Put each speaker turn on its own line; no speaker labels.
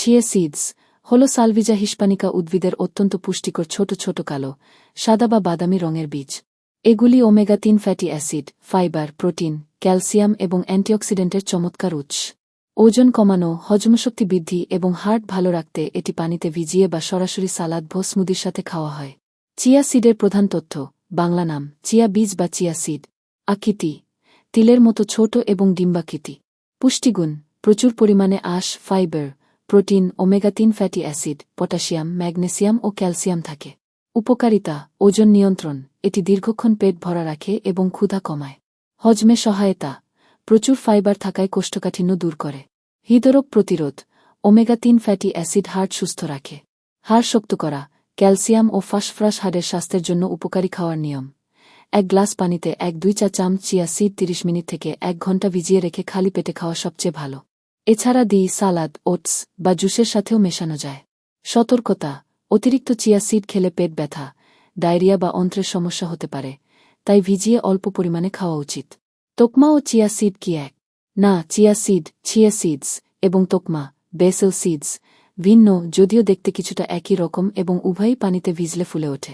Chia seeds হল সালভিজা hispanica উদ্ভিদের অত্যন্ত পুষ্টিকর ছোট ছোট কালো, সাদা বা বাদামি রঙের বীজ। এগুলি omega-3 fatty acid, fibre, protein, calcium এবং অ্যান্টিঅক্সিডেন্টের চমৎকার উৎস। ওজন কমানো, হজমশক্তি বৃদ্ধি এবং হার্ট ভালো রাখতে এটি পানিতে ভিজিয়ে বা সরাসরি সালাদ বা স্মুদির সাথে খাওয়া হয়। চিয়া সিডের প্রধান তথ্য, বাংলা নাম, চিয়া বীজ বা চিয়া সিড। আকৃতি, তিলের মতো ছোট এবং ডিম্বাকৃতি। পুষ্টিগুণ, প্রচুর পরিমাণে আঁশ, fiber, protein, omega three fatty acid, potassium, magnesium ও ক্যালসিয়াম থাকে। উপকারিতা, ওজন নিয়ন্ত্রণ, এটি দীর্ঘক্ষণ পেট ভরা রাখে এবং ক্ষুধা কমায়। হজমে সহায়তা, প্রচুর ফাইবার থাকায় কোষ্ঠকাঠিন্য দূর করে। হৃদরোগ প্রতিরোধ, ওমেগা-3 ফ্যাটি অ্যাসিড হার্ট সুস্থ রাখে। হাড় শক্ত করা, ক্যালসিয়াম ও ফসফরাস হাড়ের স্বাস্থ্যের জন্য উপকারী খাওয়ার নিয়ম। 1 গ্লাস পানিতে 1-2 চা চামচ চিয়া সিড 30 মিনিট থেকে 1 ঘন্টা ভিজিয়ে রেখে খালি পেটে খাওয়া সবচেয়ে ভালো। এছাড়া সালাদ, ওটস বা জুসের সাথেও মেশানো যায়। সতর্কতা, অতিরিক্ত চিয়া সিড খেলে পেট ব্যথা, ডায়রিয়া বা অন্ত্রের সমস্যা হতে পারে, তাই ভিজিয়ে অল্প পরিমাণে খাওয়া উচিত। তোকমা ও চিয়া সিড কি এক? না, চিয়া সিডস এবং তোকমা, বেসেল সিডস ভিন্ন, যদিও দেখতে কিছুটা একই রকম এবং উভয়ই পানিতে ভিজলে ফুলে ওঠে।